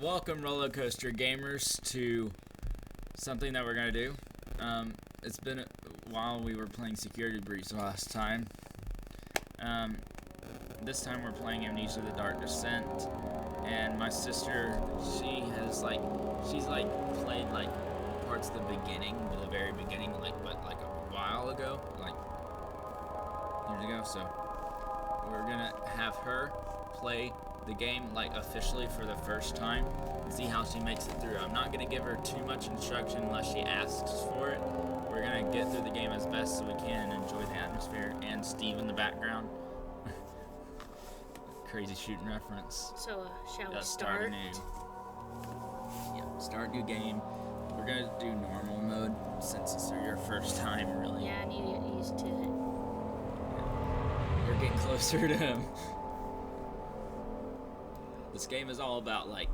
Welcome, roller coaster gamers, to something that we're gonna do. It's been a while. We were playing Security Breach last time. This time we're playing Amnesia the Dark Descent, and my sister, she's played like parts of the beginning, the very beginning, like a while ago, like years ago. So we're gonna have her play the game like officially for the first time and see how she makes it through. I'm not gonna give her too much instruction unless she asks for it. We're gonna get through the game as best as we can and enjoy the atmosphere and Steve in the background. Crazy shooting reference. So shall we start new? Yeah, start new game. We're gonna do normal mode since it's your first time, really. Yeah, I need to get used to it. Yeah. We're getting closer to him. This game is all about like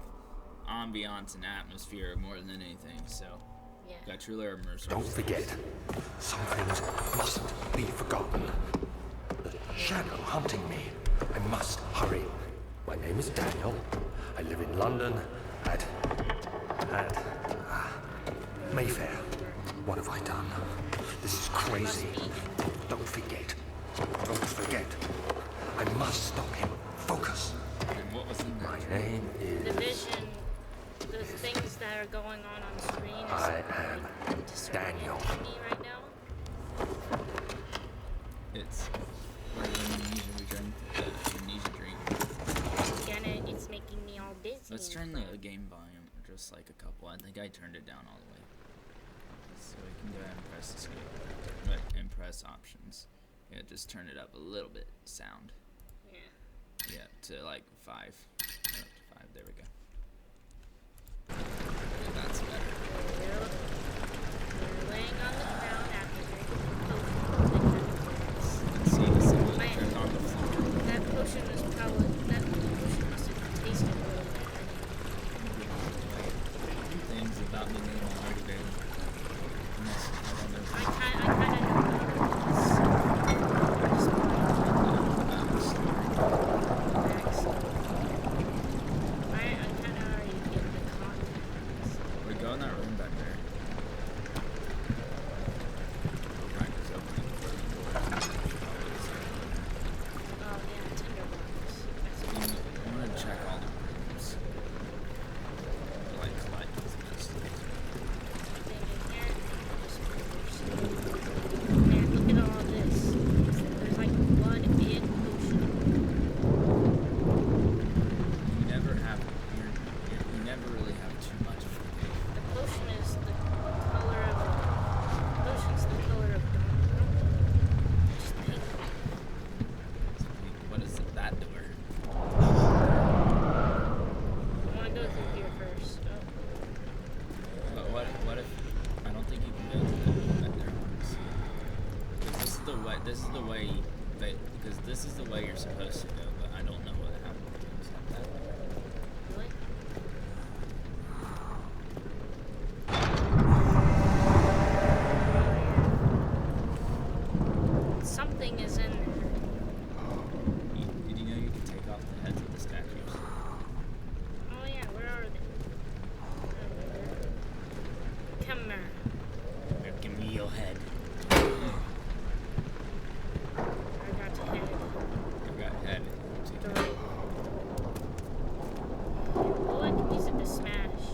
ambiance and atmosphere more than anything, so yeah. Got truly immersive. Don't forget, some things mustn't be forgotten. The shadow hunting me. I must hurry. My name is Daniel. I live in London at Mayfair. What have I done? This is crazy. Don't forget. Don't forget. I must stop him. Focus. And what was in My name is... The vision, the things that are going on screen is I am Daniel. me right now. It's where the amnesia dream. Again, it's making me all dizzy. Let's turn the game volume just like a couple. I think I turned it down all the way. So we can go ahead and press escape. Right, and press options. Yeah, just turn it up a little bit. Sound. Yeah, to like 5. Up to 5. There we go. Yeah, that's better. We're laying on the ground after drinking Let's see the symbol that turned on the floor. that potion must have tasted really bad. Things about the game already there. I kind of know Go in that room back there. Practice opening the door. Oh yeah, tinderbox. I'm gonna check all the rooms. Like collect as much. Man, look at all this. There's like blood and potion. You never have. You never really have too much of it. The potion is the color of potion's the color of dawn. Just pink. What is that door? I want to go through here first. But what if I don't think you can go through that there once. Because this is the way because this is the way you're supposed to go, but I don't know what happens like that. What? Something is in there. Did you know you can take off the heads of the statues? Oh yeah, where are they? Come here. Give me your head. I got to head. I've got head. To the right. Oh, I can use it to smash.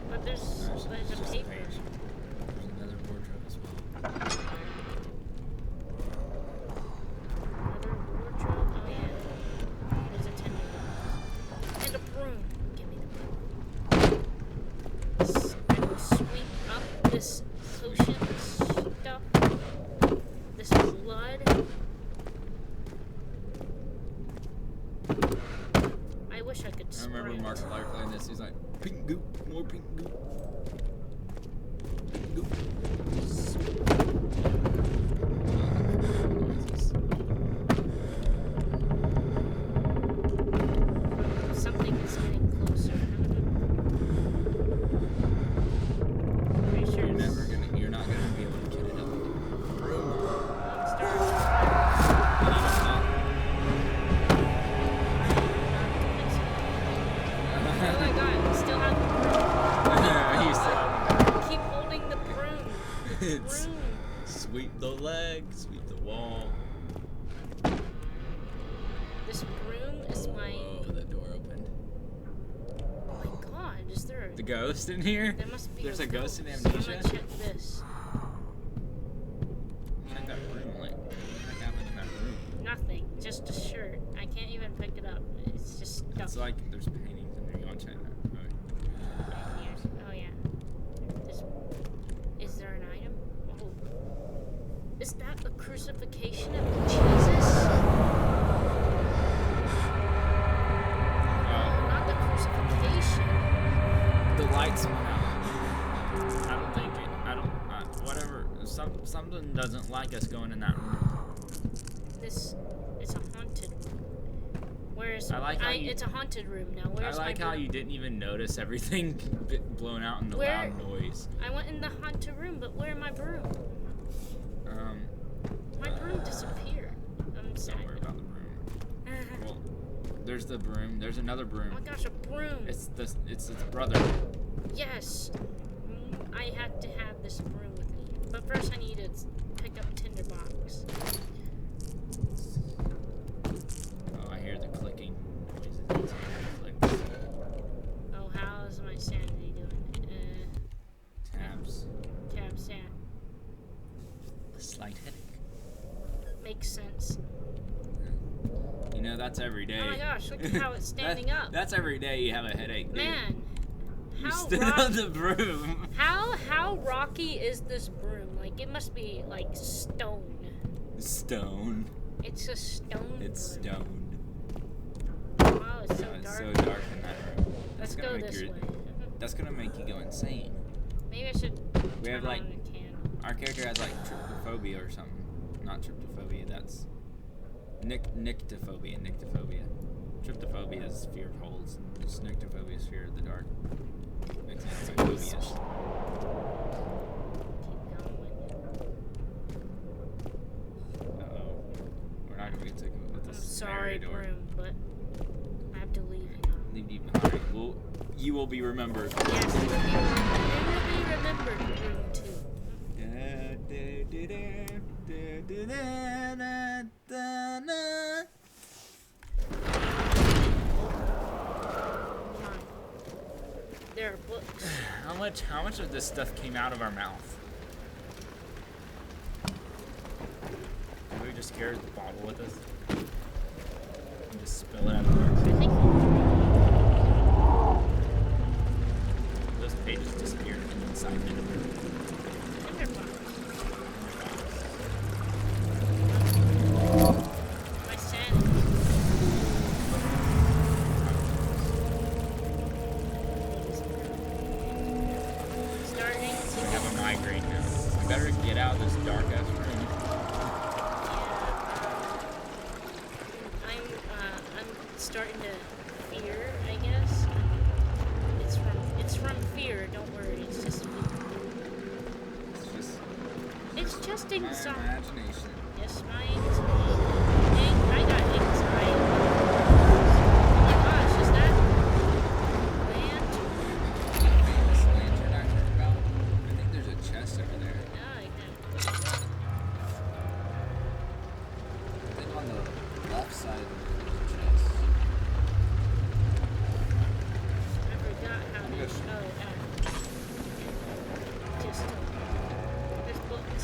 But there's a paper. There's another wardrobe as well. Another wardrobe. Oh yeah. There's a tinderbox. And a broom. Give me the broom. I will sweep up this potion stuff. This blood. I wish I could I sprint. remember Markiplier playing this. He's like, pink goop, more pink goop. Pink goop. Something is getting closer. Pretty sure You're not gonna be able to get it up. Start. You need to stop. Oh my god. is my... Whoa, the door opened. Oh my god, is there The ghost in here? There must be There's a ghost in I'm Amnesia? gonna check this. Check that room, like, what happened in that room? Nothing. Just a shirt. I can't even pick it up. It's just stuck. It's like there's paintings in there. You want to check that? Oh yeah. This, is there an item? Oh. Is that the crucifixion of Jesus? Not the crucifixion. The lights went out. I don't think it. Whatever. Something doesn't like us going in that room. This is a haunted room. Where's it's a haunted room now. Where's I like how you didn't even notice everything blown out in the loud noise. I went in the haunted room, but where's my broom? My broom disappeared. I'm sad. Don't worry about the broom. Well, there's the broom. There's another broom. Oh my gosh, a broom. It's its brother. Yes. I had to have this broom with me. But first I need to pick up tinderbox. Oh, I hear the clicking noises. Oh, how is my sanity doing? Tabs. Tabs, yeah. A slight headache. Makes sense. You know, that's every day. Oh my gosh, look at how it's standing up. That's every day you have a headache, dude. Man, You how stood on the broom. How rocky is this broom? Like, it must be like stone. Stone. It's a stone. It's broom. stoned. Wow, it's so Oh, it's dark. so dark in that room. Let's go this way. That's gonna make you go insane. Maybe I should We have turn like on the candle. our character has like tryptophobia or something. Not tryptophobia. That's nyctophobia. Tryptophobia is fear of holes. Nyctophobia is fear of the dark. Makes sense like phobias. Keep going. Uh-oh. We're not gonna get to with I'm this sorry, door. broom, but I have to leave you. Leave you behind. Well, you will be remembered. Yes, you will be remembered, broom too. Come on. There are books. How much of this stuff came out of our mouth? Did we just carry the bottle with us? And just spill it everywhere? I think Those pages disappeared inside the room. tinderbox. My sanity. Starting I to have a migraine now. I better get out of this dark ass room. I'm starting to fear, I guess. It's from fear, don't worry, it's just My anxiety. imagination. Yes, my anxiety. I got anxiety. Oh my gosh, is that land? Famous lantern I heard about. I think there's a chest over there. Oh, I can. I think on the left side there's a chest. I forgot how to. Yes. Oh, just there's books.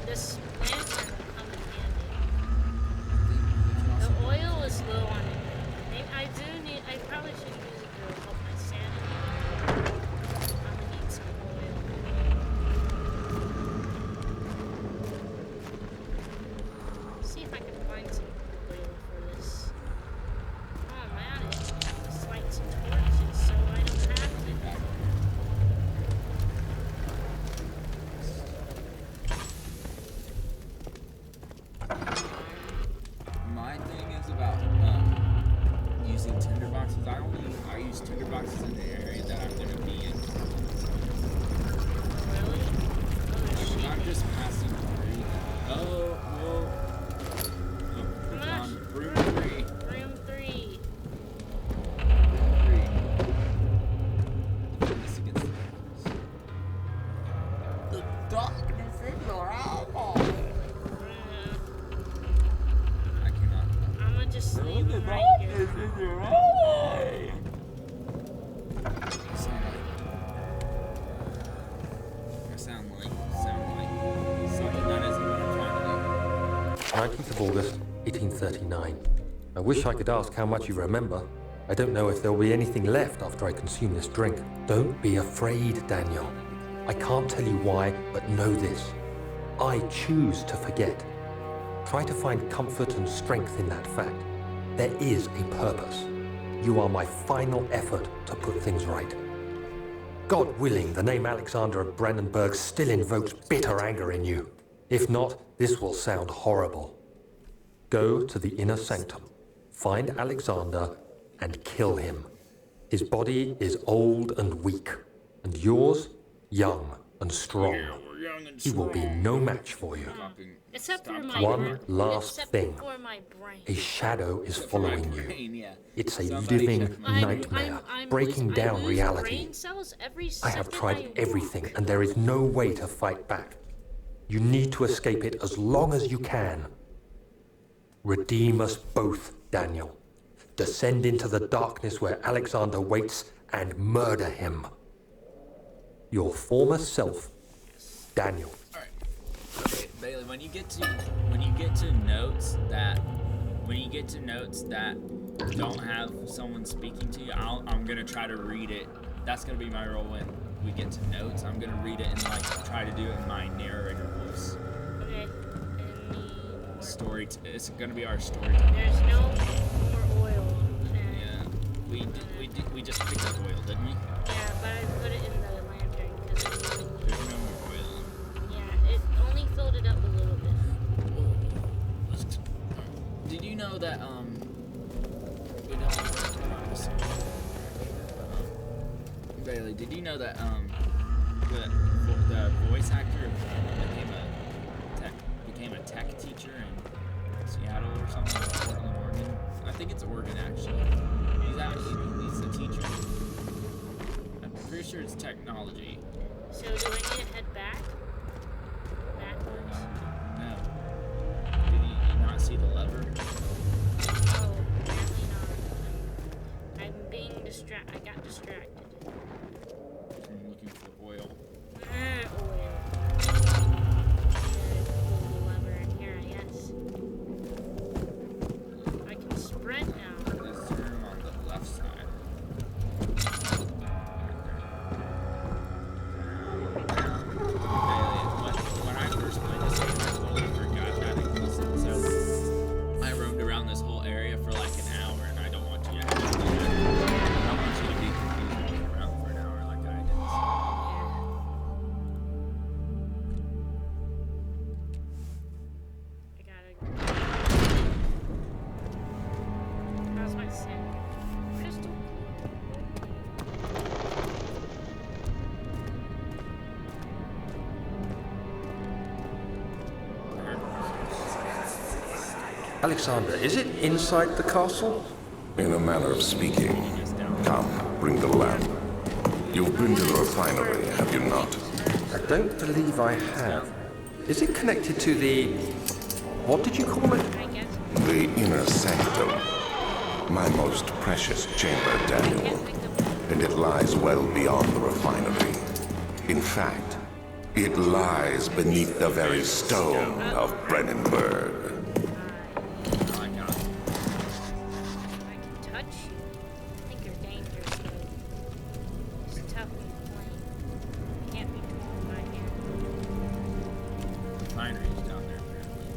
This lantern will come in handy. The oil is low on it. I probably should use it to help my sanity. I'm gonna need some oil. See if I can find some oil for this. Oh, I'm at it. Let's light some torches so I don't have to. My thing is about using tinderboxes. I use tinderboxes in the area that I'm gonna be in. Really? Oh, there's I'm sheep. just passing through. Oh, whoa. Oh, Come click on. on room 3. Room 3. This against the walls. The darkness in your eyeball. I cannot. I'm gonna just leave The him right here. darkness I sound like something that isn't what I'm trying to 19th of August, 1839. I wish I could ask how much you remember. I don't know if there'll be anything left after I consume this drink. Don't be afraid, Daniel. I can't tell you why, but know this. I choose to forget. Try to find comfort and strength in that fact. There is a purpose. You are my final effort to put things right. God willing, the name Alexander of Brandenburg still invokes bitter anger in you. If not, this will sound horrible. Go to the inner sanctum, find Alexander, and kill him. His body is old and weak, and yours, young and strong. He will be no match for you. Except for my One brain. last Except thing. for my brain. A shadow is following you. Yeah. It's a Somebody living check my- nightmare, I'm breaking lose- down I lose reality. brain cells every I have second tried walk. everything, and there is no way to fight back. You need to escape it as long as you can. Redeem us both, Daniel. Descend into the darkness where Alexander waits and murder him. Your former self, Daniel. Alright. Okay, Bailey, when you get to notes that don't have someone speaking to you, I'm gonna try to read it. That's gonna be my role when we get to notes. I'm gonna read it and like try to do it in my narrator voice. Okay. It's gonna be our story time. There's no more oil. Yeah. We just picked up oil, didn't we? Yeah, but I put it in the lantern because There's no more oil. yeah, it only filled it up a little bit. Did you know that Bailey, did you know that the voice actor became a tech teacher in Seattle or something, or Portland, Oregon? I think it's Oregon actually. He's a teacher. I'm pretty sure it's technology. So do I need to head back? Backwards? No. Did you not see the lever? Oh, apparently not. I'm being distracted. I got distracted. I'm looking for oil. Oil. Pull the lever in here, I guess. I can sprint now. There's a room on the left side. When I first played this game, I totally forgot that it existed. So I roamed around this whole area for like an hour, and I don't want you to have to do that. I don't want you to be confused walking around for an hour like I did. I gotta. How's my sin? Crystal. Alexander, is it inside the castle? In a manner of speaking. Come, bring the lamp. You've been to the refinery, have you not? I don't believe I have. Is it connected to the... what did you call it? I guess. The inner sanctum. My most precious chamber, Daniel. And it lies well beyond the refinery. In fact, it lies beneath the very stone of Brennenburg. Oh my god. I can touch you. I think you're dangerous, though. It's tough when you're playing. Can't be controlled by here. Refinery's down there apparently.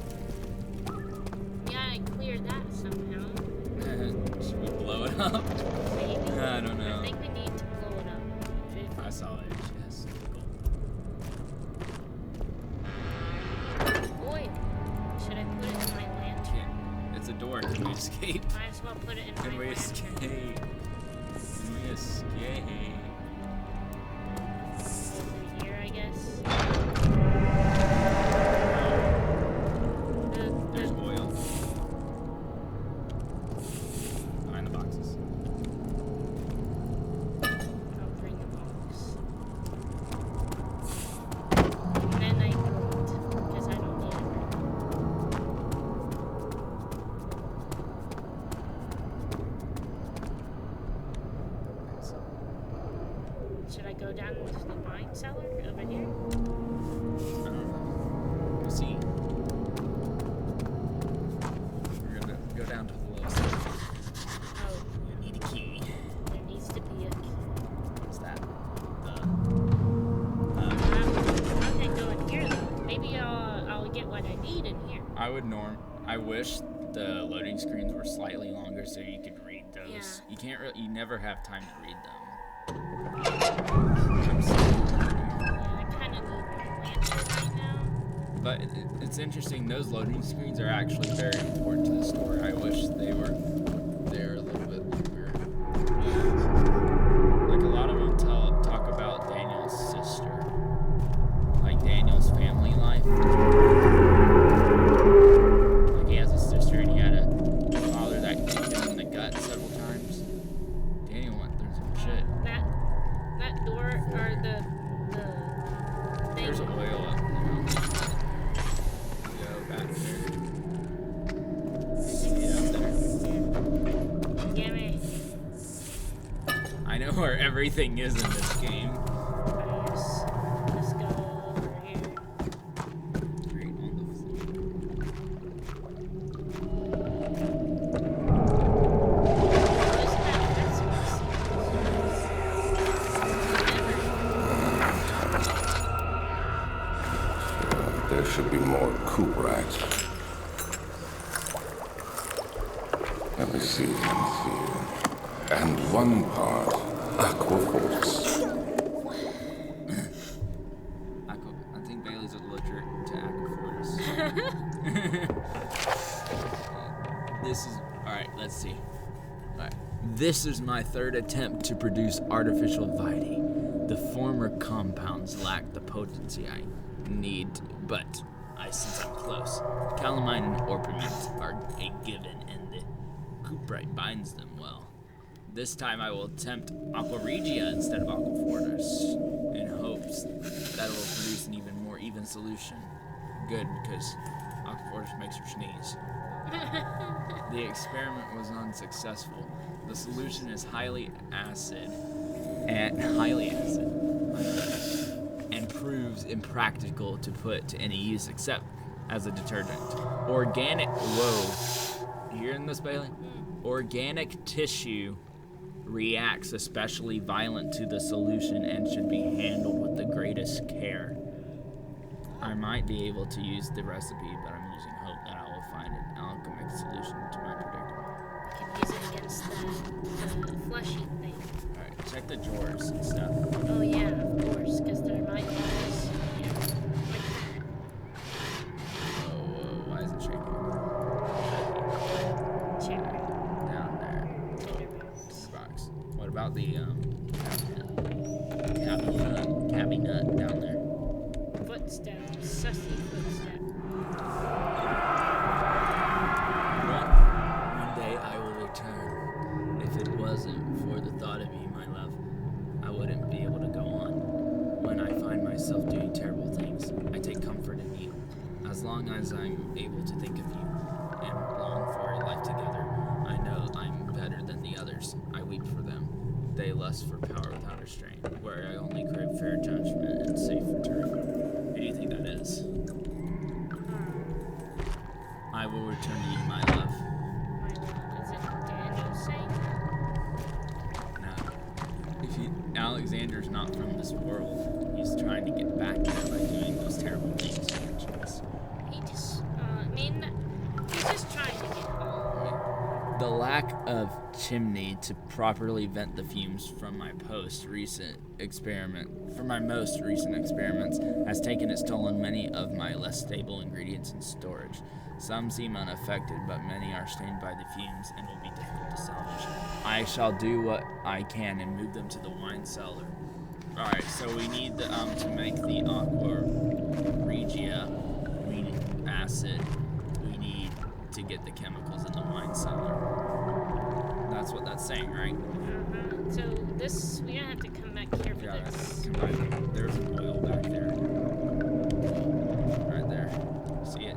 Yeah, I cleared that somehow. Should we blow it up? Maybe. I don't know. I think we need to blow it up. I saw it. Yes. Oil. Should I put it in my lantern? Cool. It's a door. Can we escape? Might as well put it in Can my we lantern. escape? Can we escape? Over here, I guess. There's oil. Behind the boxes. I'll bring the box. And then I moved, because I don't need it right now. go down into the wine cellar over here? I don't know. We'll see. We're gonna go down to the lowest. Oh, We need a key. there needs to be a key. What's that? I can go in here though. Maybe I'll get what I need in here. I wish the loading screens were slightly longer so you could read those. Yeah. You can't you never have time to read them. Yeah, I kind of need a lantern right now. But it's interesting, those loading screens are actually very important to the story. I wish they were there a little bit longer. Like a lot of them talk about Daniel's sister. Like Daniel's family life. Like he has a sister and he had a father that kicked him in the gut several times. Daniel went through some shit. That door or the thing. There's oil up there. Go back there. Get up there. Gimme. I know where everything is in this game. Let's go over here. Right on the floor. There should be more coop racks. Let me see. And one part aquaforce. I think Bailey's allergic to aquafortis. This is alright. Let's see. Alright, this is my third attempt to produce artificial vitae. The former compounds lack the potency I need, but I sense I'm close. Calamine and orpiment are a given, and the cuprite binds them well. This time I will attempt aqua regia instead of aquafortis, in hopes that it will produce an even more even solution. Good, because aquafortis makes her sneeze. The experiment was unsuccessful. The solution is highly acid and proves impractical to put to any use except as a detergent. Organic, whoa, you hearing this, Bailey? Organic tissue reacts especially violent to the solution and should be handled with the greatest care. I might be able to use the recipe, but I'm using hope that I will find an alchemic solution to my predicament. I can use it against the fleshy thing. Alright, check the drawers and stuff. Oh yeah, of course, because there might be this. Yeah, like that. Whoa, why is it shaking? Chair. Down there. Tinderbox. Box. What about the cabinet down there? Footstep. Sussy footstep. One day I will return. If it wasn't for the thought of you, my love, I wouldn't be able to go on. When I find myself doing terrible things, I take comfort in you. As long as I'm able to think of you and long for a life together, I know I'm better than the others. I weep for them. They lust for power without restraint, where I only crave fair judgment and safe return. Who do you think that is? I will return to you, my love. My love. Is it Daniel saying that? No. If Alexander's not from this world, he's trying to get back there by doing those terrible things he mentions. He just, he's just trying to get home. The lack of chimney to properly vent the fumes from my most recent experiments has taken its toll on many of my less stable ingredients in storage. Some seem unaffected, but many are stained by the fumes and will be difficult to salvage. I shall do what I can and move them to the wine cellar. Alright, so we need to make the aqua regia. We need acid. We need to get the chemicals in the wine cellar. That's what that's saying, right? So this, we're gonna have to come back here for Yeah, this. there's oil back there. Right there. See it?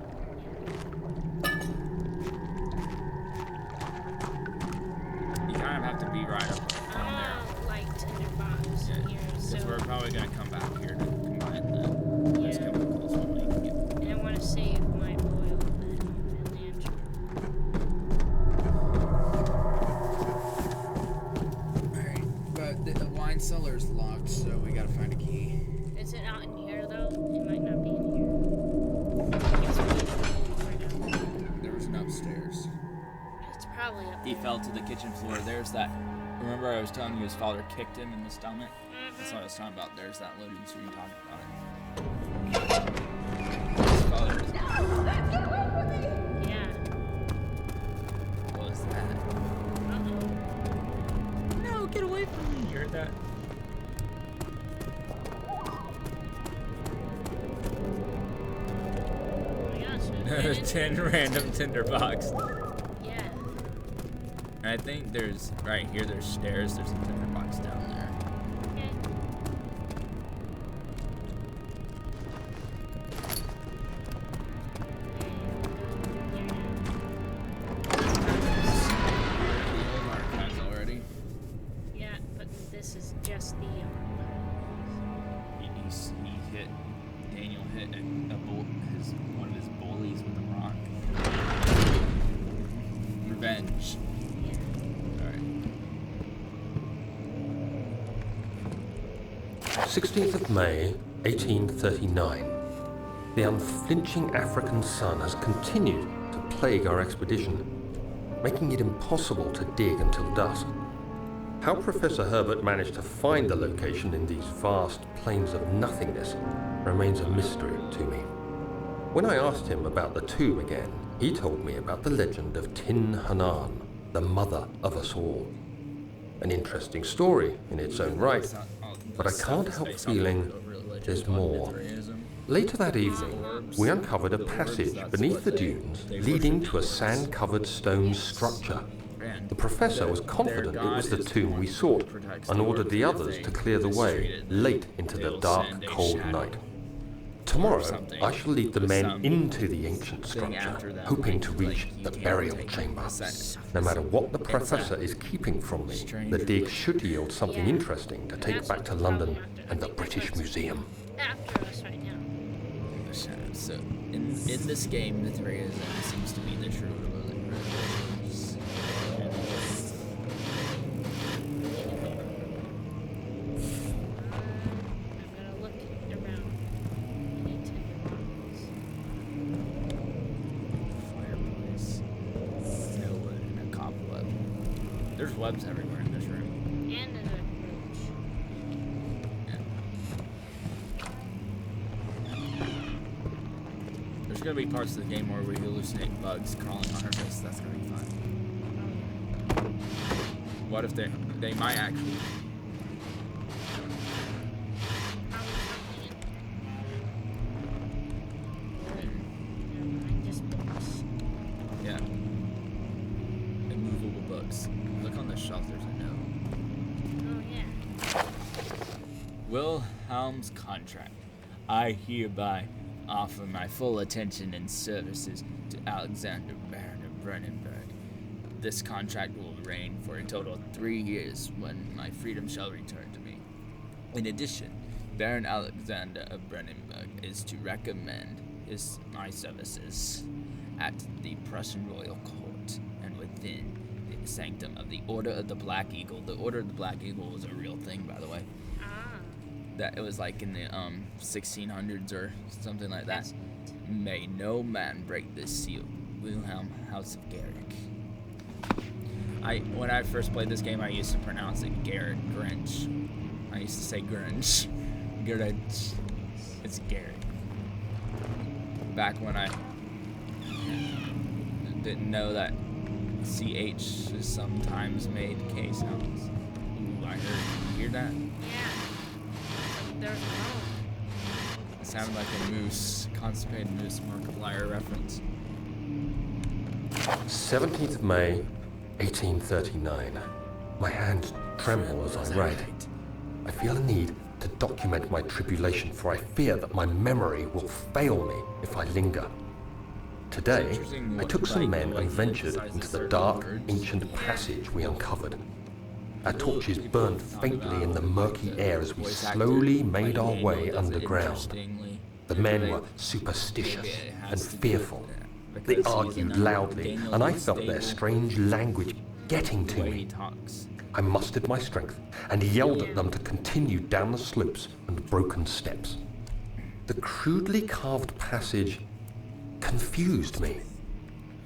You kind of have to be right up on there. Like tinderbox Yeah, here. because So we're probably gonna come back here to combine those Yeah. chemicals when we can get. And I want to save my oil and lantern. Alright, but the wine cellar's locked, so we gotta find a key. Is it out in here though? It might not be in here. I guess we need to go for now. There was an upstairs. It's probably up He there. fell to the kitchen floor. There's that. Remember I was telling you his father kicked him in the stomach? That's what I was talking about. There's that loading screen talking about it. His father was. Yeah. What was that? Uh-oh. No, get away from me. You heard that? Oh my gosh. 10 random tinderbox. Yeah. And I think there's, right here, there's stairs. There's a tinderbox down there. Okay. The old archives already. Yeah, but this is just the He hit, Daniel hit one of his bullies with a rock. Revenge. yeah. Alright. 16th of May, 1839. The unflinching African sun has continued to plague our expedition, making it impossible to dig until dusk. How Professor Herbert managed to find the location in these vast plains of nothingness remains a mystery to me. When I asked him about the tomb again, he told me about the legend of Tin Hanan, the mother of us all. An interesting story in its own right, but I can't help feeling there's more. Later that evening, we uncovered a passage beneath the dunes leading to a sand-covered stone structure. The professor was confident it was the tomb we sought and ordered the others to clear the way late into the dark, cold night. Tomorrow, I shall lead the men into the ancient structure, hoping to reach the burial chamber. No matter what the professor is keeping from me, the dig should yield something interesting to take back to London and the British Museum. After us right now. The shadows. So, in this game, the three of them seems to be the true religions. I'm gonna look around. Any tinderbox. Fireplace. No wood and a cobweb. There's webs everywhere in this room. And a roach. There's gonna be parts of the game where we hallucinate bugs crawling on our face. That's gonna be fun. What if they might actually? Never mind, just books. Yeah. Immovable books. Look on the shelf. There's a note. Oh yeah. Wilhelm's contract. I hereby offer my full attention and services to Alexander, Baron of Brennenburg. This contract will reign for a total of 3 years when my freedom shall return to me. In addition, Baron Alexander of Brennenburg is to recommend my services at the Prussian royal court and within the sanctum of the Order of the Black Eagle. The Order of the Black Eagle was a real thing, by the way. Ah. That it was like in the 1600s or something like that. May no man break this seal. Wilhelm, House of Garrick. When I first played this game, I used to pronounce it Garrett Grinch. I used to say Grinch. Grinch. It's Garrett. Back when I didn't know that CH is sometimes made K sounds. Ooh, I heard. You hear that? Yeah. There's a bone. It sounded like a moose, constipated moose, Markiplier reference. 17th of May, 1839. My hands tremble as I write. I feel a need to document my tribulation, for I fear that my memory will fail me if I linger. Today, I took some men and ventured into the dark, ancient passage we uncovered. Our torches burned faintly in the murky air as we slowly made our way underground. The men were superstitious and fearful. They argued loudly, and I felt their strange language getting to me. I mustered my strength and yelled at them to continue down the slopes and broken steps. The crudely carved passage confused me.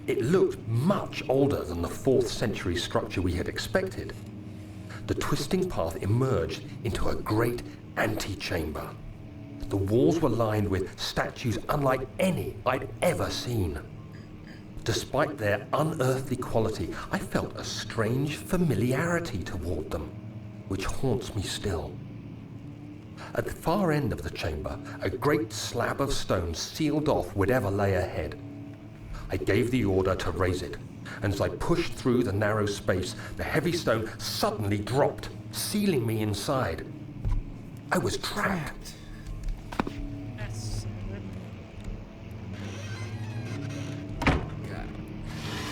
It looked much older than the 4th century structure we had expected. The twisting path emerged into a great antechamber. The walls were lined with statues unlike any I'd ever seen. Despite their unearthly quality, I felt a strange familiarity toward them, which haunts me still. At the far end of the chamber, a great slab of stone sealed off whatever lay ahead. I gave the order to raise it, and as I pushed through the narrow space, the heavy stone suddenly dropped, sealing me inside. I was trapped.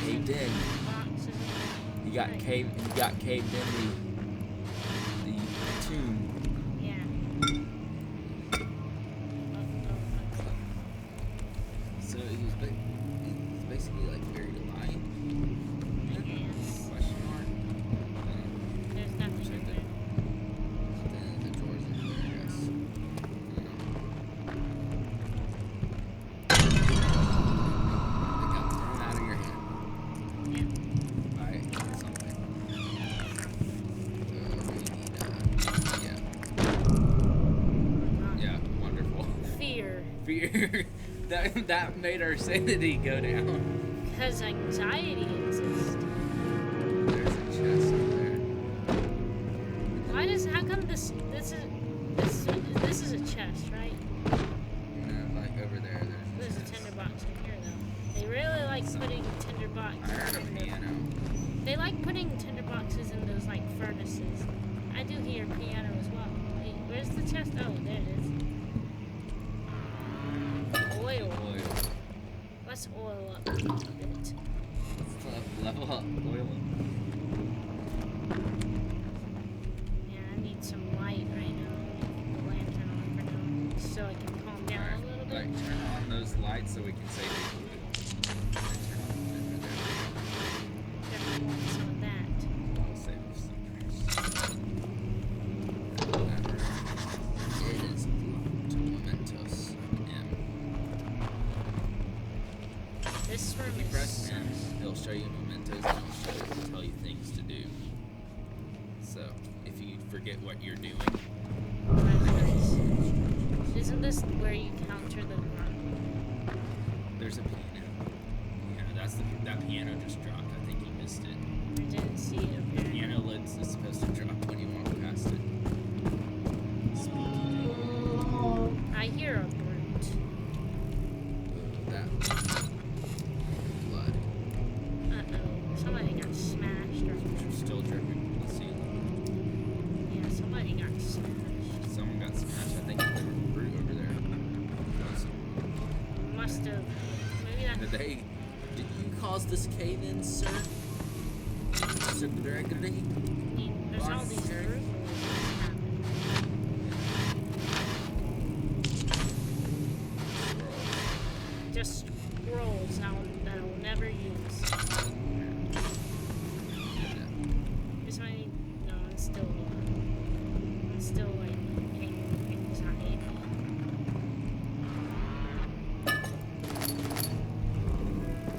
Caved in. You got caved in the tomb. So he's basically like buried alive. Question mark. There's nothing in there. The doors in there, I guess. They got thrown out of your hand. By something. Yeah, wonderful. Fear. Fear. That made our sanity go down. Because anxiety exists. There's a chest up there. How come this is a chest, right? No, like over there, There's a tinderbox in here though. They really like putting tinderboxes I heard a in piano. They like putting tinderboxes in those like furnaces. I do hear piano as well. Wait, where's the chest? Oh, there it is. Oil. Let's oil up a bit. Level up, oil up. Yeah, I need some light right now. Keep the lantern on for now, so I can calm down a little bit. Like, turn on those lights so we can save the oil. Definitely want some of that. I'll save some first. It is locked. Mementos. This room You press is. M, it'll show you mementos and it'll tell you things to do. So, if you forget what you're doing, Isn't this where you counter the run? there's a piano. That piano just dropped. I think you missed it. I didn't see it up The here. piano lid is supposed to drop when you walk past it. I hear a brute. That blood. Uh-oh. Somebody got smashed or Still dripping from the ceiling. yeah, somebody got smashed. Someone got smashed. I think there was a brute over there. Must have. Maybe that. Did you cause this cave-in, sir? Sir Gregory? There's all these brute happening. Just scrolls that I will never use. This one, no, it's still like anxiety.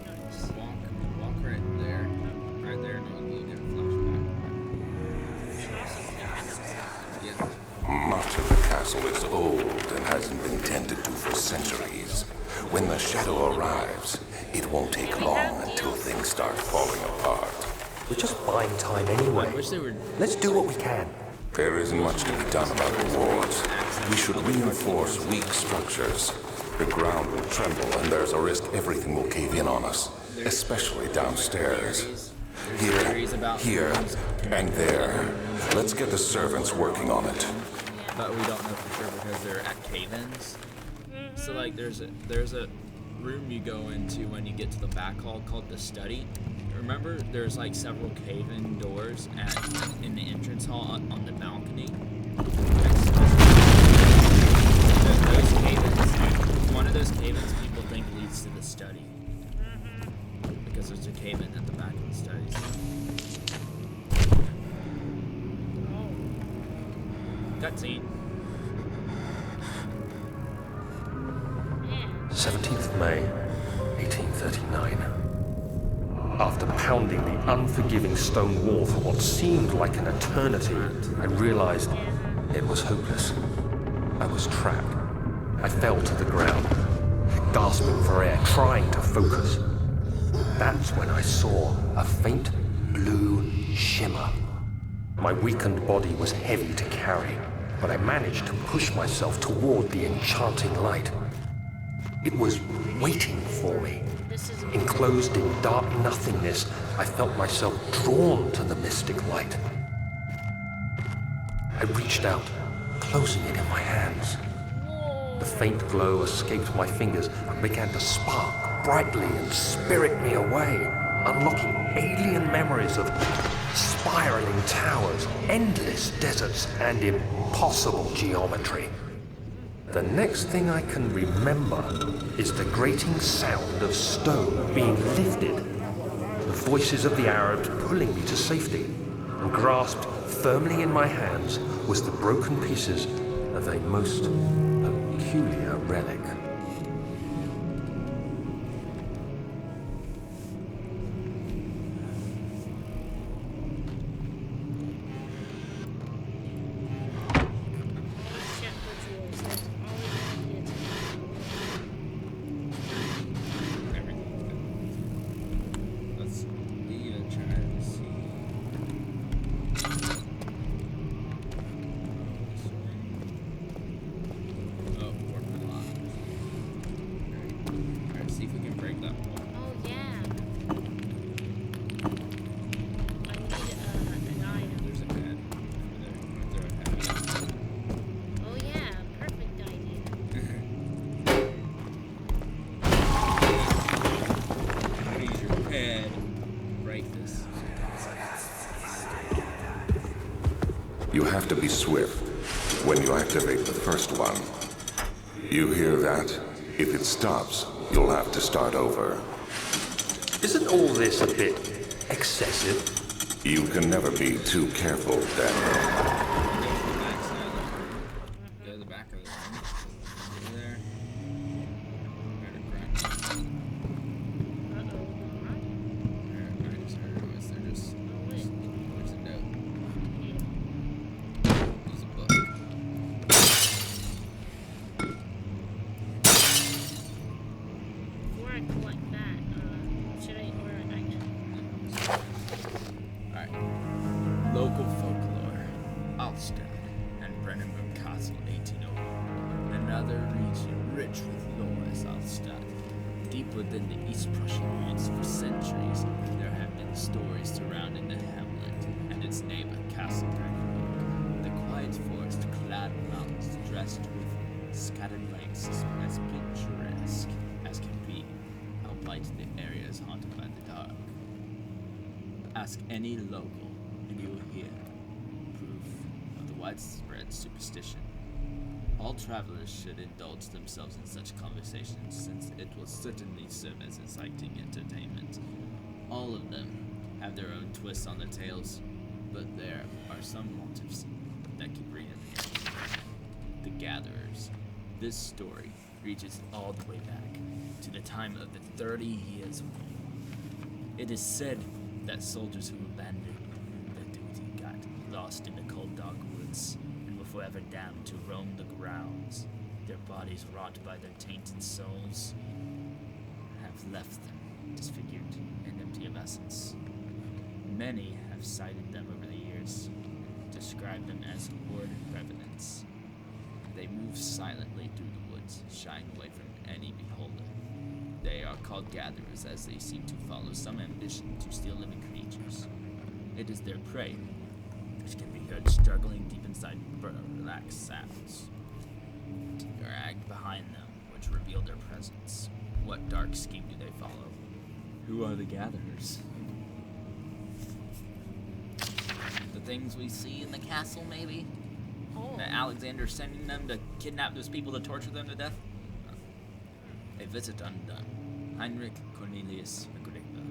Nice. Walk right there. Right there, and you'll get a flashback. Yeah. Much of the castle is old and hasn't been tended to for centuries. When the shadow arrives, it won't take long until things start falling apart. We're just buying time anyway. I wish they were. Let's do what we can. There isn't much to be done about the walls. We should reinforce weak structures. The ground will tremble and there's a risk everything will cave in on us, especially downstairs. Here, and there. Let's get the servants working on it. But we don't know for sure because they're at cave-ins. So like there's a room you go into when you get to the back hall called the study. Remember there's like several cave-in doors in the saw on the balcony. Those cave-ins, one of those cave-ins people think leads to the study. Because there's a cave-in at the back of the studies. Cutscene. 17th May, 1839. After pounding the unforgiving stone wall for what seemed like an eternity, I realized it was hopeless. I was trapped. I fell to the ground, gasping for air, trying to focus. That's when I saw a faint blue shimmer. My weakened body was heavy to carry, but I managed to push myself toward the enchanting light. It was waiting for me. Enclosed in dark nothingness, I felt myself drawn to the mystic light. I reached out, closing it in my hands. The faint glow escaped my fingers and began to spark brightly and spirit me away, unlocking alien memories of spiraling towers, endless deserts, and impossible geometry. The next thing I can remember is the grating sound of stone being lifted, the voices of the Arabs pulling me to safety, and grasped firmly in my hands was the broken pieces of a most peculiar relic. You have to be swift when you activate the first one. You hear that? If it stops, you'll have to start over. Isn't all this a bit excessive? You can never be too careful, Daniel. Go to the back of the room. There. Local folklore, Alstad and Brennenburg Castle 1801. Another region rich with lore is Alstad. Deep within the East Prussian roots for centuries, there have been stories surrounding the hamlet and its neighbor Castle Brennenburg. The quiet forest-clad mountains dressed with scattered lakes as picturesque as can be, albeit the area is haunted by the dark. Ask any local and you will hear proof of the widespread superstition. All travelers should indulge themselves in such conversations, since it will certainly serve as exciting entertainment. All of them have their own twists on the tales, but there are some motifs that keep reappearing. The Gatherers. This story reaches all the way back to the time of the 30 Years' War. It is said that soldiers who abandoned their duty got lost in the cold dark woods and were forever damned to roam the grounds. Their bodies, wrought by their tainted souls, have left them disfigured and empty of essence. Many have cited them over the years, described them as horde revenants. They move silently through the woods, shying away from any beholder. They are called gatherers as they seem to follow some ambition to steal living creatures. It is their prey, which can be heard struggling deep inside black sounds, dragged behind them, which reveal their presence. What dark scheme do they follow? Who are the gatherers? The things we see in the castle, maybe? Oh. That Alexander's sending them to kidnap those people to torture them to death? A visit undone. Heinrich Cornelius Agrippa,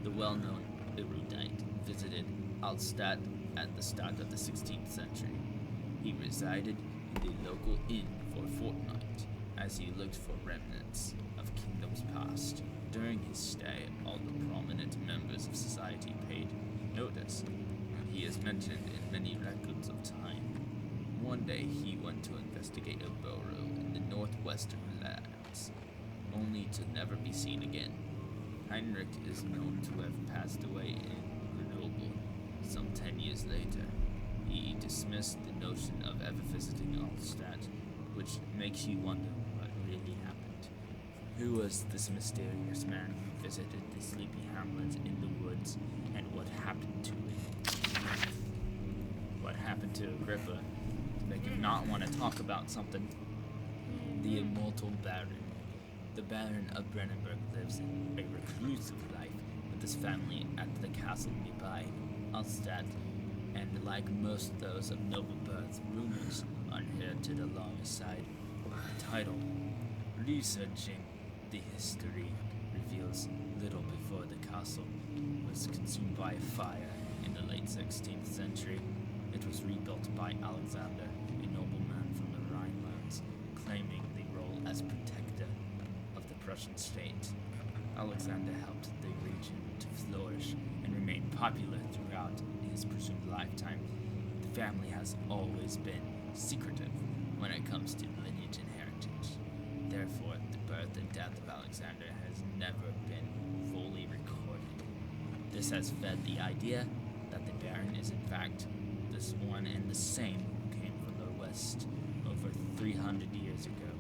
the well-known erudite, visited Altstadt at the start of the 16th century. He resided in the local inn for a fortnight as he looked for remnants of kingdoms past. During his stay, all the prominent members of society paid notice, and he is mentioned in many records of time. One day he went to investigate a borough in the northwestern lands, only to never be seen again. Heinrich is known to have passed away in Grenoble some 10 years later. He dismissed the notion of ever visiting Altstadt, which makes you wonder what really happened. Who was this mysterious man who visited the sleepy hamlet in the woods, and what happened to him? What happened to Agrippa to make him not want to talk about something? The immortal Baron. The Baron of Brennenburg lives a reclusive life with his family at the castle nearby, Altstadt, and like most those of noble birth, rumors are hinted alongside the title. Researching the history reveals little before the castle was consumed by fire in the late 16th century. It was rebuilt by Alexander, a nobleman from the Rhinelands, claiming the role as protector of the Prussian state. Alexander helped the region to flourish and remain popular throughout his presumed lifetime. The family has always been secretive when it comes to lineage and heritage. Therefore, the birth and death of Alexander has never been fully recorded. This has fed the idea that the Baron is in fact this one and the same who came from the west over 300 years ago,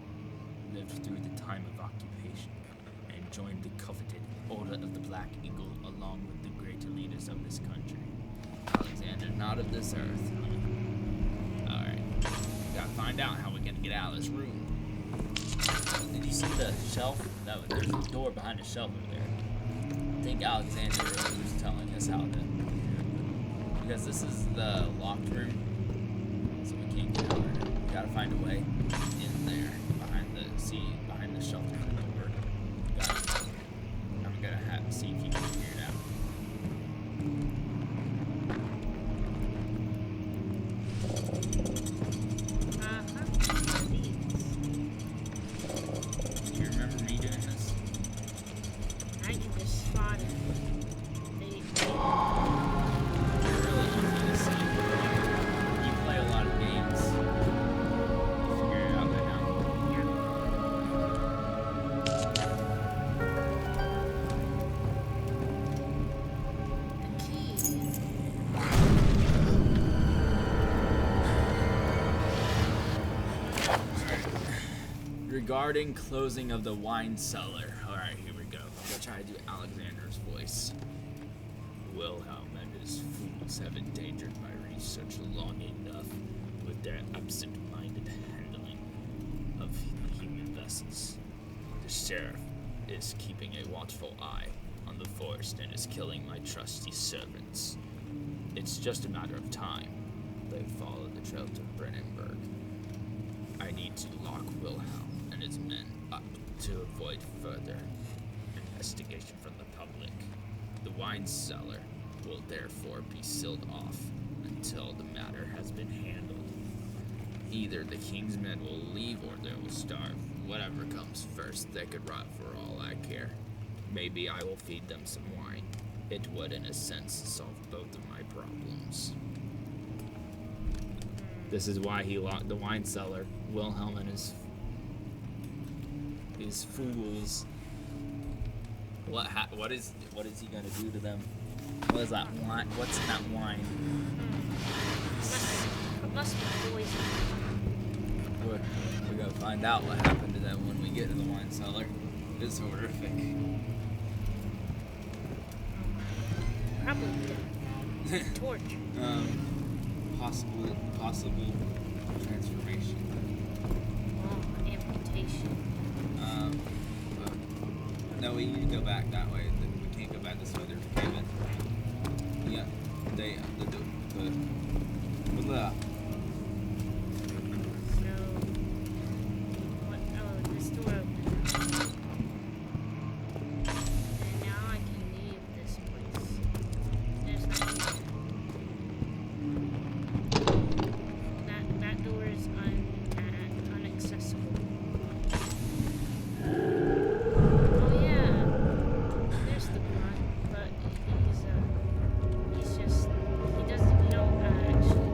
lived through the time of occupation, and joined the coveted Order of the Black Eagle along with the greater leaders of this country. Alexander, not of this earth. Alright, gotta find out how we're gonna get out of this room. Did you see the shelf? There's a door behind the shelf over there. I think Alexander was telling us how to, because this is the locked room, so we can't get out of it. We gotta find a way in there behind the shelf behind the door. I'm gonna see if you can figure it out. Do you remember me doing this? I can just spot it. You're really easy to see. You play a lot of games. You figure it out by now. The key. Regarding closing of the wine cellar. Alright, here we go. I'm gonna try to do Alexander's voice. Wilhelm and his fools have endangered my research long enough with their absent-minded handling of human vessels. The sheriff is keeping a watchful eye on the forest and is killing my trusty servants. It's just a matter of time. They follow the trail to Brennenburg. I need to lock Wilhelm and his men up to avoid further investigation from the public. The wine cellar will therefore be sealed off until the matter has been handled. Either the king's men will leave or they will starve. Whatever comes first, they could rot for all I care. Maybe I will feed them some wine. It would, in a sense, solve both of my problems. This is why he locked the wine cellar. Wilhelm and his fools. What is he gonna do to them? What is that wine? What's in that wine? It must be poison. We're gonna find out what happened to them when we get to the wine cellar. It's horrific. Probably torture. Possible transformation. Oh, amputation. But no, we need to go back that way. We can't go back this way. There's a cave in. Yeah, the Ugh. So, what? Oh, this door opens. And now I can leave this place. There's nothing there. That door is inaccessible. Oh yeah, there's the grunt, but he's just he doesn't actually.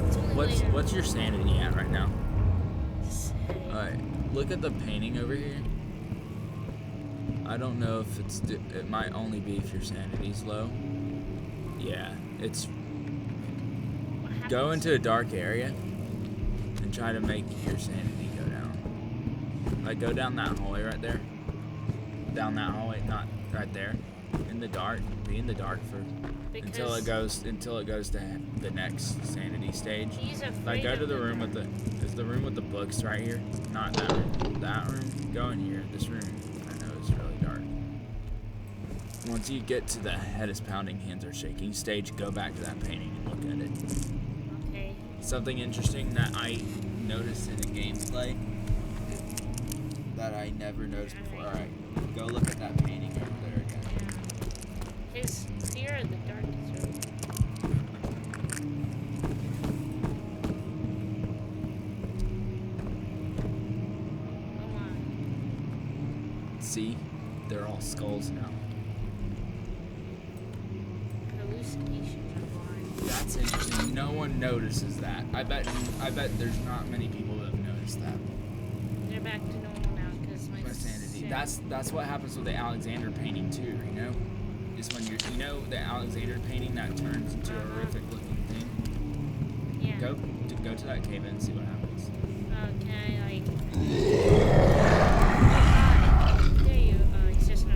It's only later. What's your sanity at right now? Alright, look at the painting over here. I don't know if it might only be if your sanity's low. Yeah, it's... Go into a dark area and try to make your sanity go down. Like, go down that hallway right there. Down that hallway, not right there. In the dark. Be in the dark until it goes to the next sanity stage. He's afraid Like, go to of the room with is the room with the books right here? Not that room. That room. Go in here. This room. I know it's really dark. Once you get to the head is pounding, hands are shaking stage, go back to that painting and look at it. Okay. Something interesting that I noticed in a gameplay that I never noticed before. Alright, go look at that painting over there again. Yeah. His fear of the dark is real. Oh my. See? They're all skulls now. Hallucinations are blind. That's interesting. No one notices that. I bet there's not many people that have noticed that. They're back to normal now because my Sanity. That's what happens with the Alexander painting too, you know? Is when the Alexander painting that turns into a horrific looking thing. Yeah. Go to that cave and see what happens. Okay, there you go. It's just an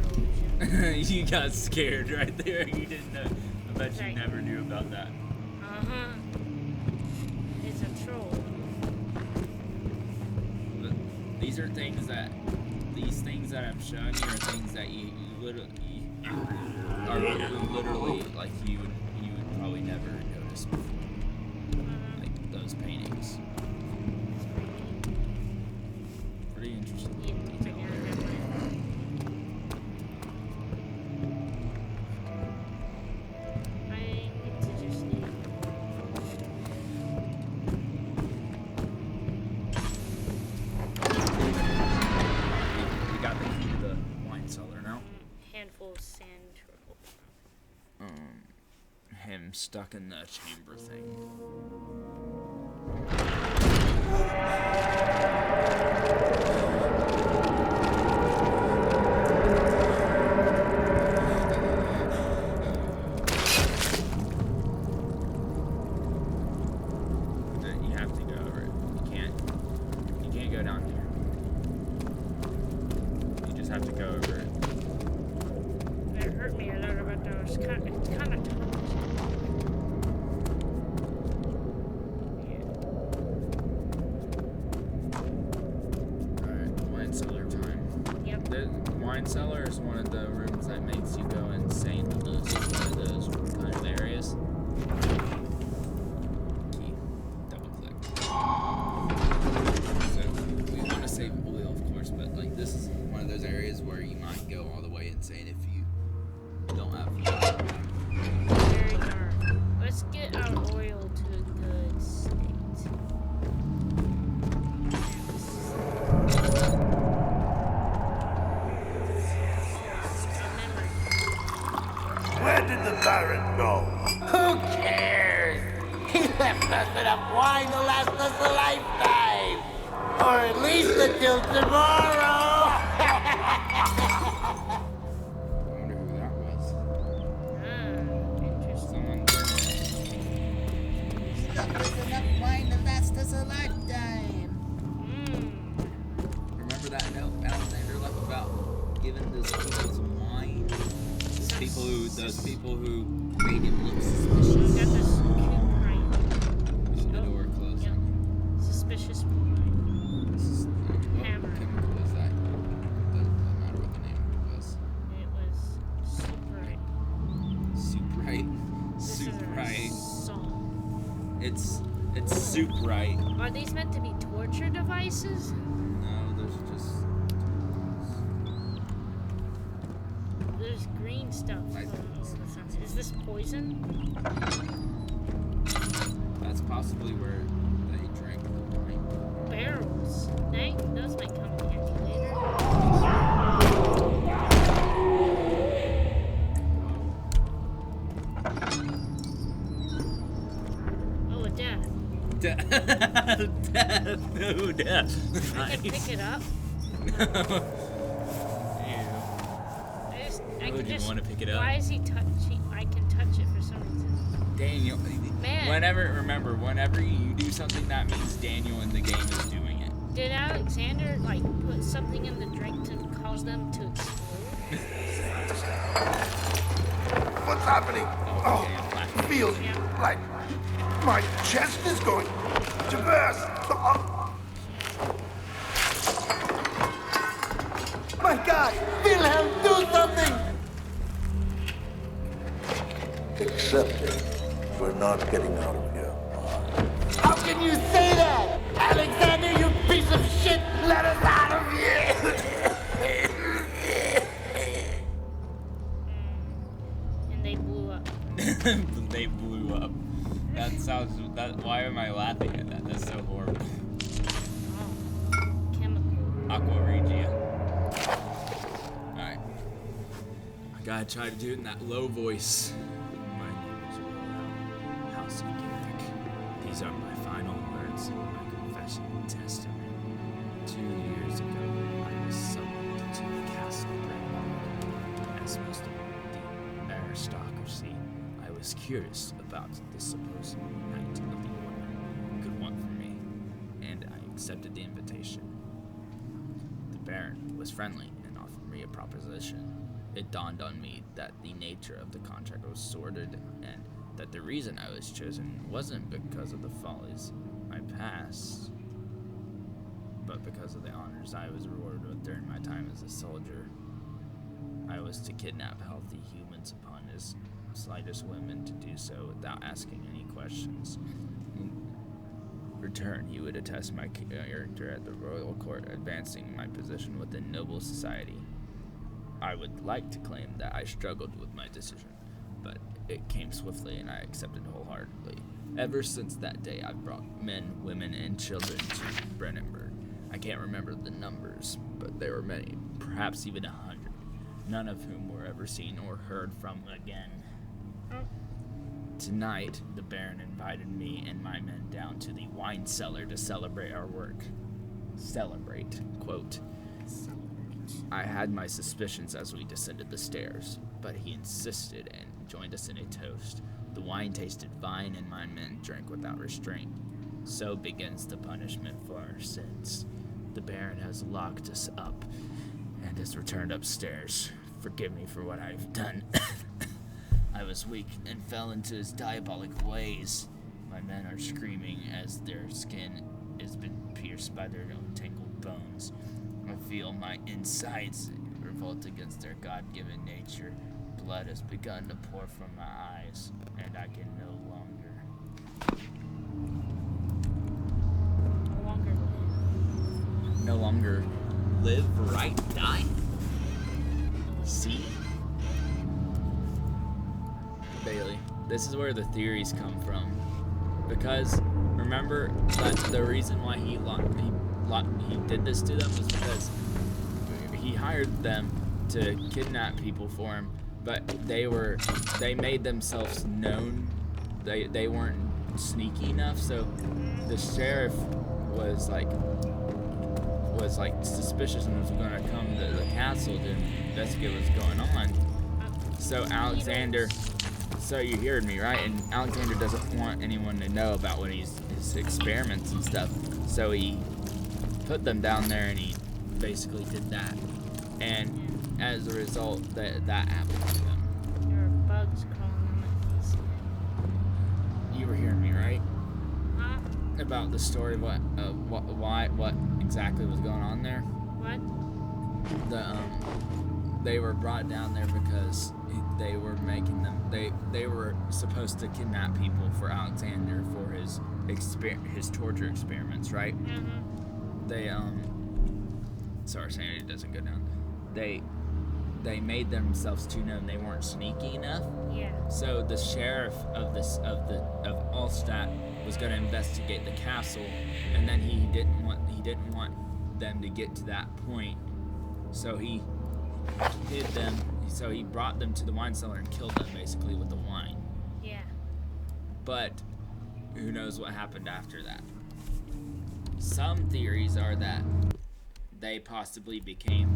illusion. You got scared right there. You didn't know. I bet you never knew about that. Uh-huh. It's a troll. But these things that I'm showing you are things that you literally like you would probably never notice before. Like those paintings. Pretty interesting detail there. I need to just leave. We got the key to the wine cellar now. Handful of sand turtle. Him stuck in the chamber thing. You have to go over it. You can't go down here. You just have to go over it. It hurt me a little bit though. It's kind of tough. Alright, wine cellar time. Yep. The wine cellar is one of the rooms that makes you go insane. It's one of those kind of areas. Key. Double click. So we want to save oil, of course, but like this is one of those areas where you might go all the way insane if you don't have fire. Very dark. Let's get our oil to a good state. Where did the Baron go? Who cares? He left us enough wine to last us a lifetime. Or at least until tomorrow. I wonder who that was. Interesting. Someone. Left us enough wine to last us a lifetime. Remember that note Alexander left about giving those people some wine? Those people who made him look We suspicious. got this cute right. Is the door closed? Yep. Suspicious wine. This is, what Hammer. chemical is that? Doesn't matter what the name of it was. It was super. Superite. This is Superite. a salt. It's soup right. Are these meant to be torture devices? No, those are just. There's green stuff. Is this poison? That's possibly where they drank the wine. Barrels. Those might come in handy later. Oh, a death. Death. No death. I can pick it up. I Would can you just. want to pick it up? Why is he touching? I can touch it for some reason. Daniel. Man. Whenever you do something, that means Daniel in the game is doing it. Did Alexander put something in the drink to cause them to explode? What's happening? Oh, It feels like my chest is going to burst. My God! Wilhelm, do something! Except that we're not getting out of here. How can you say that? Alexander, you piece of shit! Let us out of here! And they blew up. They blew up. Why am I laughing at that? That's so horrible. Oh, chemical. Aqua Regia. Alright. I gotta try to do it in that low voice. My name is Wilhelm, House of Garrick. These are my final words in my confession and testament. 2 years ago, I was summoned to the castle Brandenburg. As most of the aristocracy, I was curious about the supposed Knight of the Order could want from me, and I accepted the invitation. The Baron was friendly and offered me a proposition. It dawned on me that the nature of the contract was sordid, and that the reason I was chosen wasn't because of the follies of my past, but because of the honors I was rewarded with during my time as a soldier. I was to kidnap healthy humans upon his slightest whim to do so without asking any questions. In return, he would attest my character at the royal court, advancing my position within noble society. I would like to claim that I struggled with my decision, but it came swiftly and I accepted wholeheartedly. Ever since that day, I've brought men, women, and children to Brandenburg. I can't remember the numbers, but there were many, perhaps even 100, none of whom were ever seen or heard from again. Tonight, the Baron invited me and my men down to the wine cellar to celebrate our work. Celebrate, quote. I had my suspicions as we descended the stairs, but he insisted and joined us in a toast. The wine tasted fine and my men drank without restraint. So begins the punishment for our sins. The Baron has locked us up and has returned upstairs. Forgive me for what I've done. I was weak and fell into his diabolic ways. My men are screaming as their skin has been pierced by their own tangled bones. I feel my insides revolt against their God-given nature. Blood has begun to pour from my eyes, and I can no longer live, right, die. See? Bailey, this is where the theories come from. Because remember that the reason why he did this to them was because he hired them to kidnap people for him, but they made themselves known. They weren't sneaky enough, so the sheriff was like suspicious and was gonna come to the castle to investigate what's going on. So Alexander, so you heard me, right? And Alexander doesn't want anyone to know about what his experiments and stuff. So he put them down there and he basically did that. And as a result, that happened to them. There are bugs crawling on my face. You were hearing me, right? Huh? About the story of what exactly was going on there. What? They were brought down there because they were making them. They were supposed to kidnap people for Alexander for his torture experiments, right? Mm-hmm. They sorry, sanity doesn't go down. They made themselves too known. They weren't sneaky enough. Yeah. So the sheriff of Allstadt was going to investigate the castle, and then he didn't want them to get to that point. So he hid them. So he brought them to the wine cellar and killed them basically with the wine. Yeah. But who knows what happened after that? Some theories are that they possibly became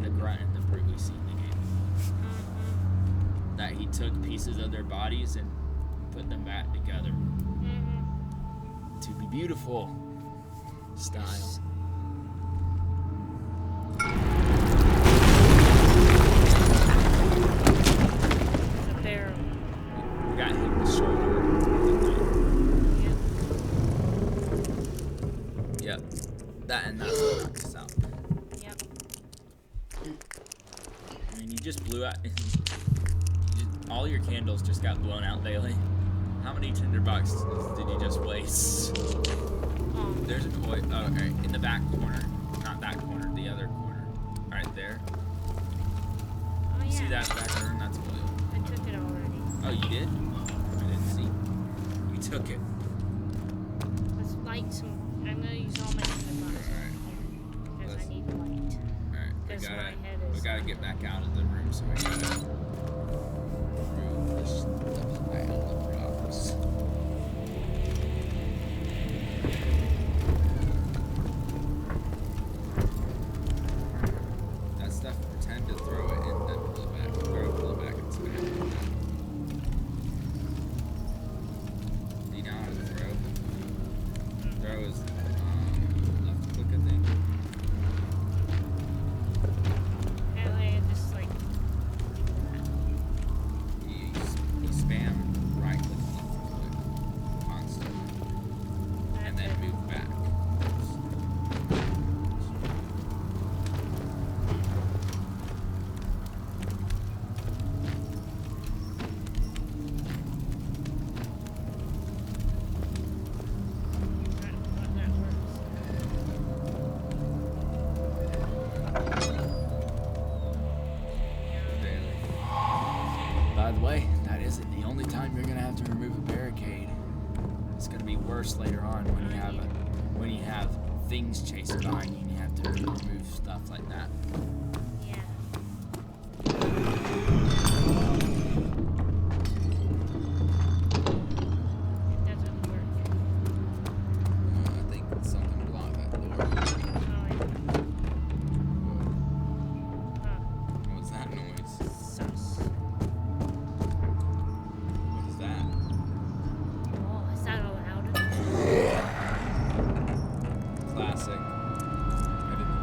the grunt and the brute we see in the game. Mm-hmm. That he took pieces of their bodies and put them back together Mm-hmm. to be beautiful style. The barrel. We got hit in the shoulder. Yep. Yep. That's what knocked us out. Yep. I mean, you just blew out. All your candles just got blown out, Bailey. How many tinderboxes did you just waste? There's an oil. Oh, right, in the back corner. Not that corner, the other corner. Right there. Oh, yeah. See that back corner? That's oil. I took it already. Oh, you did? I didn't see. You took it. Let's light some. I'm gonna use all my tinderboxes Alright. because I Let's- need light. Alright, Because my head we is. gotta get back out of the room, so we gotta remove this stuff out of the rocks. That stuff, pretend to throw it and then pull it back. Pull it back and spin it. Do you know how to throw? Throw is left click, I think. Apparently, I just like. You spam right click and left click constantly, and then move back. That works. By the way, that isn't the only time you're gonna have to remove a barricade. It's gonna be worse later on when you have things chasing behind you and you have to remove stuff like that. Yeah. It doesn't work. I think something blocked that door. Oh, yeah. Huh. What was that noise? Sus. What is that? Oh, is that allowed? Classic. I didn't.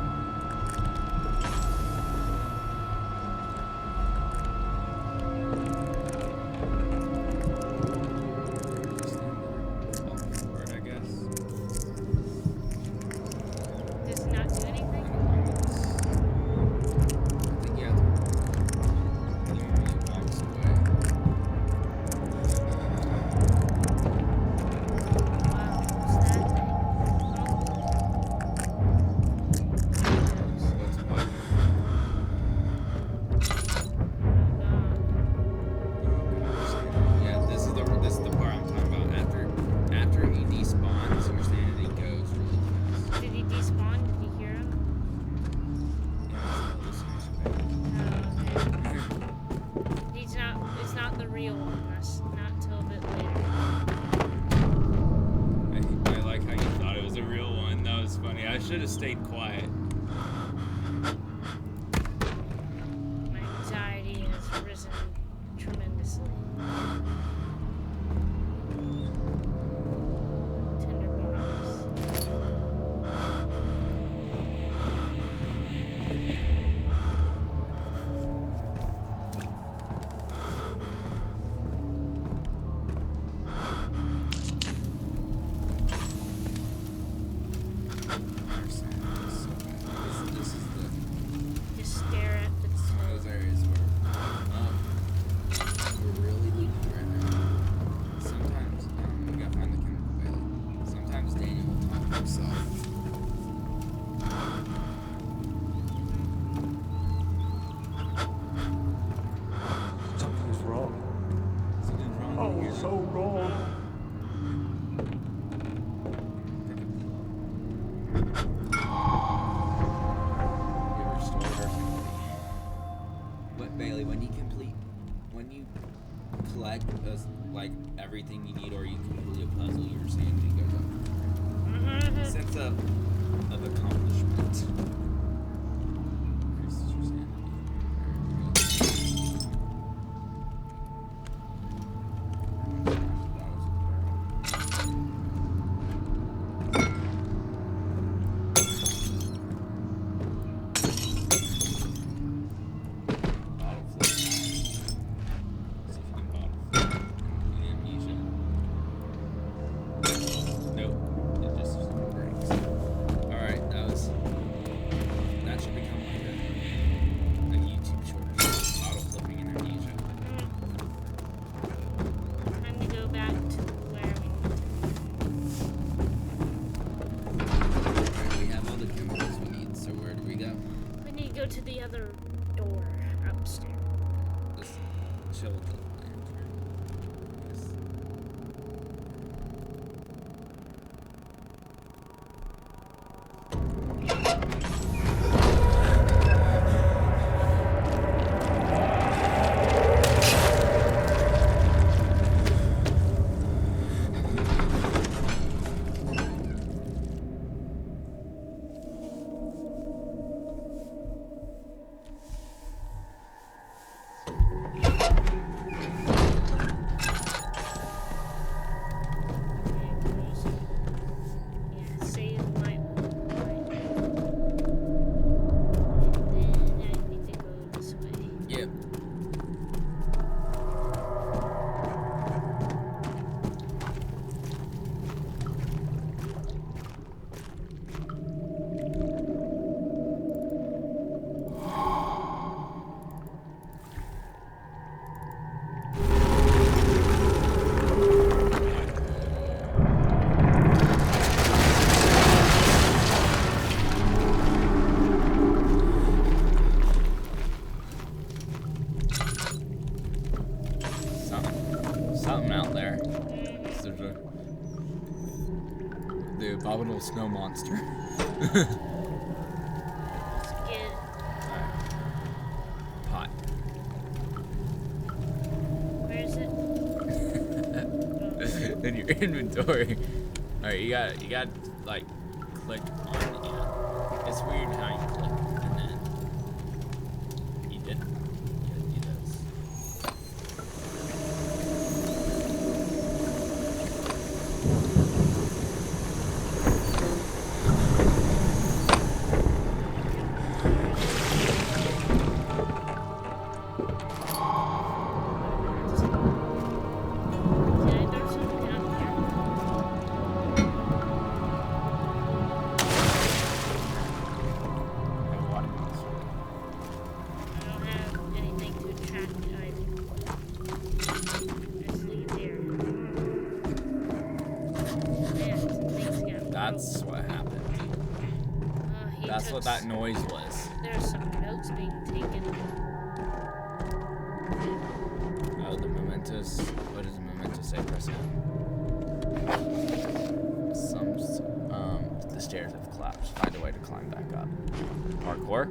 Just open for it, I guess. Does it not do anything? I think you have to normally walks away. Wow, what's that thing? What's what? Yeah, this is the part I'm talking about. After he despawns, your sanity goes really fast. Did he despawn? Did you hear him? Yeah, He's not. It's not the real one. That's not till a bit later. I like how you thought it was a real one. That was funny. I should have stayed quiet. My anxiety has risen tremendously. Tinderbox. Our sanity is so bad. himself. Something's wrong. Something's wrong Oh, here. so wrong. You restored her. What, Bailey? When you collect like everything you need, or you complete a puzzle, your sanity goes up. Sense of accomplishment. Increases your sanity. Bottle flip. See if you can bottle flip. Amnesia. Nope. It just breaks. Alright, that should become like a YouTube short. Bottle flipping in Amnesia. Time to go back to where Alright, we have all the chemicals we need, so where do we go? we need to go to the other door upstairs. Just chill with the lantern. Yes. Yeah, save my life. And then I need to go this way. Yep. Something out there. There's the abominable snow monster. Let's get Pot. where is it? In your inventory. Alright, you got like click on it. It's weird how you click and then you didn't. You does. Can I throw something down here? A water monster. I don't have anything to attract the item. Let's leave here. Man, things got That's broke. what happened. He That's took what that noise was. There's some notes being taken. Oh, the mementos. What does the memento say? Press it. The stairs have collapsed. Find a way to climb back up. Parkour.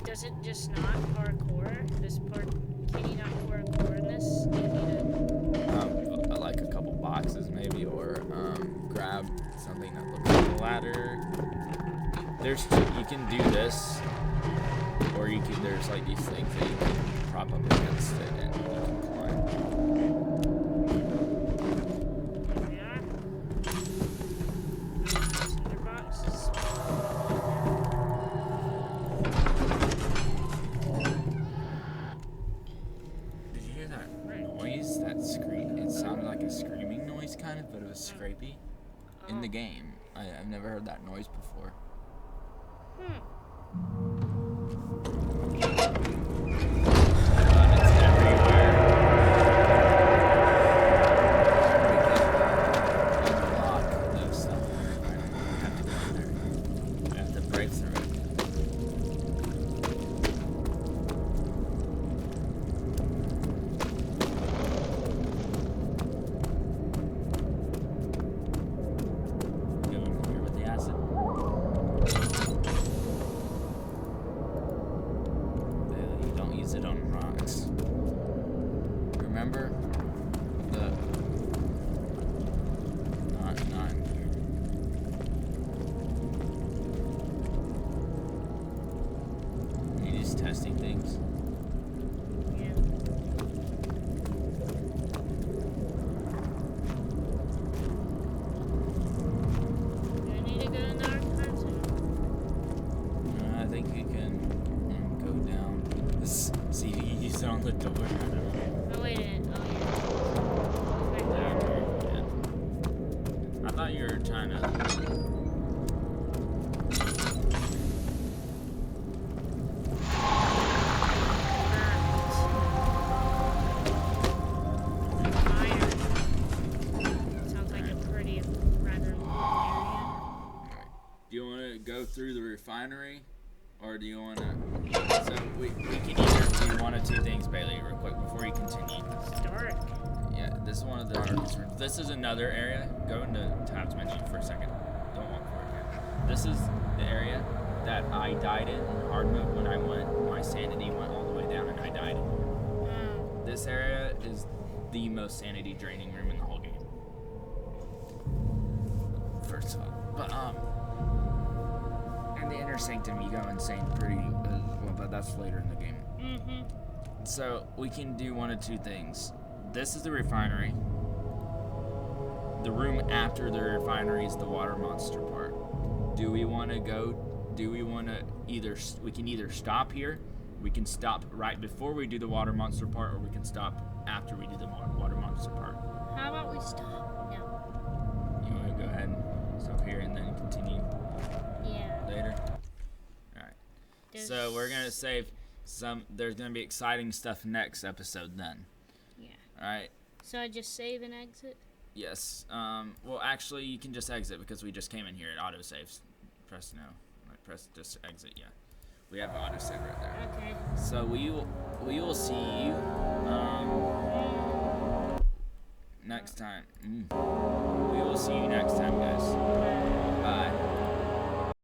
Does it just not parkour? This part, can you not parkour in this? Do you need Like a couple boxes maybe, or grab something that looks like a ladder. You can do this, or there's like these things that you can prop up against it and you can climb. Yeah. Cinder boxes. Did you hear that noise? That scream? It sounded like a screaming noise kind of, but it was scrapey. In the game. I've never heard that noise before. It's everywhere. remember the not in here. You're just testing things. Yeah. Do I need to go in the archives? I think you can go down. This CD you saw on the door. Oh, wait a minute. Oh, yeah. Right there. Yeah. I thought you were trying to. Sounds like a pretty rather long Do you want to go through the refinery, or do you want to? So we can either do one of two things, Bailey, real quick before you continue. area. It's dark. Yeah, this is one of the hardest rooms. This is another area. Go into tabs menu for a second. Don't walk for it yet. This is the area that I died in hard mode when I went. My sanity went all the way down and I died. This area is the most sanity draining room in the whole game. First of all, but in the inner sanctum you go insane pretty well, but that's later in the game. So we can do one of two things. This is the refinery. The room after the refinery is the water monster part. Do we want to we can either stop here, we can stop right before we do the water monster part, or we can stop after we do the water monster part. How about we stop? No. You want to go ahead and stop here and then continue Yeah. later? Alright. So we're going to save there's going to be exciting stuff next episode then. Yeah. Alright. So I just save and exit? Yes. Well, actually, you can just exit because we just came in here. It auto saves. Press no. Right, press just exit. Yeah. We have auto save right there. Okay. So we will see you next time. We will see you next time, guys.